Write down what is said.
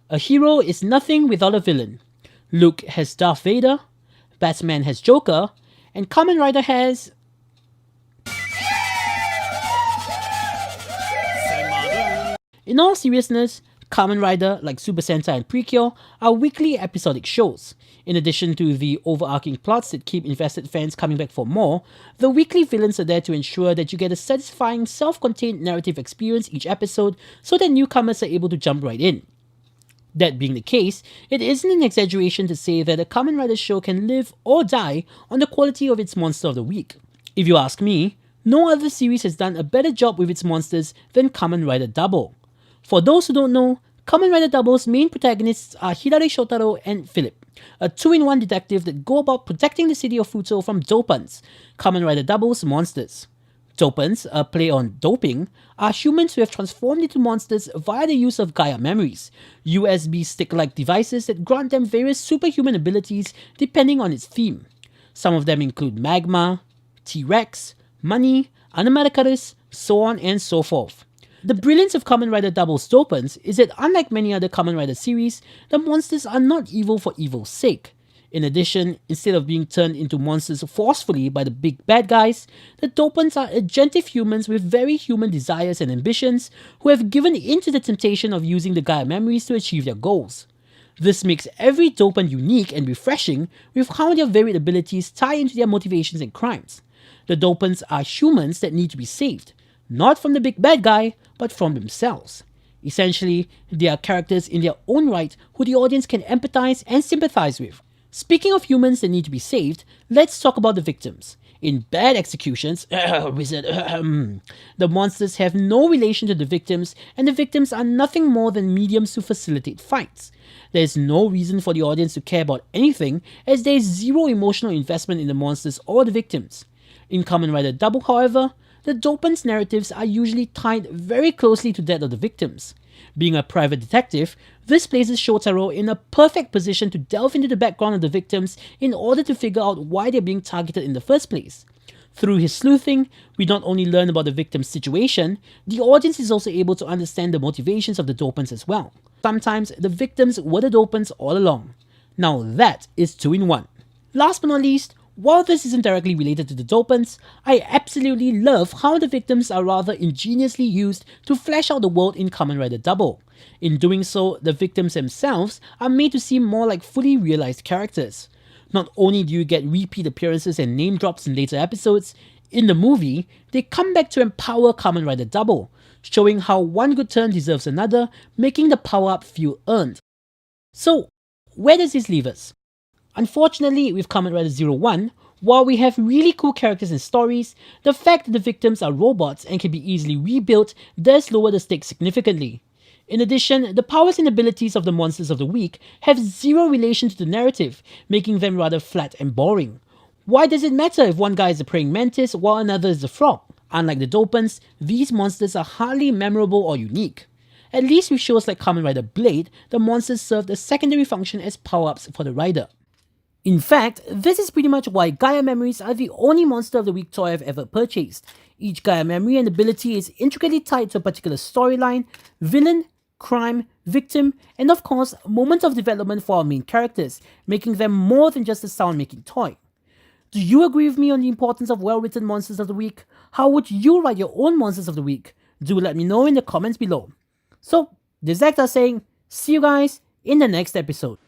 A hero is nothing without a villain. Luke has Darth Vader, Batman has Joker, and Kamen Rider has... In all seriousness, Kamen Rider, like Super Sentai and Precure, are weekly episodic shows. In addition to the overarching plots that keep invested fans coming back for more, the weekly villains are there to ensure that you get a satisfying, self-contained narrative experience each episode so that newcomers are able to jump right in. That being the case, it isn't an exaggeration to say that a Kamen Rider show can live or die on the quality of its monster of the week. If you ask me, no other series has done a better job with its monsters than Kamen Rider Double. For those who don't know, Kamen Rider Double's main protagonists are Hirare Shotaro and Philip, a two-in-one detective that go about protecting the city of Futo from dopants, Kamen Rider Double's monsters. Dopants, a play on doping, are humans who have transformed into monsters via the use of Gaia memories, USB stick-like devices that grant them various superhuman abilities depending on its theme. Some of them include Magma, T-Rex, Money, Animatakarus, so on and so forth. The brilliance of Kamen Rider Double's Dopants is that unlike many other Kamen Rider series, the monsters are not evil for evil's sake. In addition, instead of being turned into monsters forcefully by the big bad guys, the Dopants are agentive humans with very human desires and ambitions who have given in to the temptation of using the Gaia memories to achieve their goals. This makes every Dopant unique and refreshing with how their varied abilities tie into their motivations and crimes. The Dopants are humans that need to be saved, not from the big bad guy, but from themselves. Essentially, they are characters in their own right who the audience can empathize and sympathize with. Speaking of humans that need to be saved, let's talk about the victims. In bad executions, the monsters have no relation to the victims, and the victims are nothing more than mediums to facilitate fights. There is no reason for the audience to care about anything, as there is zero emotional investment in the monsters or the victims. In Kamen Rider Double, however, the Dopants' narratives are usually tied very closely to that of the victims. Being a private detective, this places Shotaro in a perfect position to delve into the background of the victims in order to figure out why they're being targeted in the first place. Through his sleuthing, we not only learn about the victim's situation, the audience is also able to understand the motivations of the Dopants as well. Sometimes the victims were the Dopants all along. Now that is 2-in-1. Last but not least, while this isn't directly related to the Dopants, I absolutely love how the victims are rather ingeniously used to flesh out the world in Kamen Rider Double. In doing so, the victims themselves are made to seem more like fully realized characters. Not only do you get repeat appearances and name drops in later episodes, in the movie, they come back to empower Kamen Rider Double, showing how one good turn deserves another, making the power-up feel earned. So, where does this leave us? Unfortunately, with Kamen Rider 01, while we have really cool characters and stories, the fact that the victims are robots and can be easily rebuilt does lower the stakes significantly. In addition, the powers and abilities of the monsters of the week have zero relation to the narrative, making them rather flat and boring. Why does it matter if one guy is a praying mantis while another is a frog? Unlike the Dopants, these monsters are hardly memorable or unique. At least with shows like Kamen Rider Blade, the monsters served a secondary function as power-ups for the rider. In fact, this is pretty much why Gaia Memories are the only Monster of the Week toy I've ever purchased. Each Gaia Memory and ability is intricately tied to a particular storyline, villain, crime, victim, and of course, moments of development for our main characters, making them more than just a sound-making toy. Do you agree with me on the importance of well-written Monsters of the Week? How would you write your own Monsters of the Week? Do let me know in the comments below. So, this is Hector saying, see you guys in the next episode.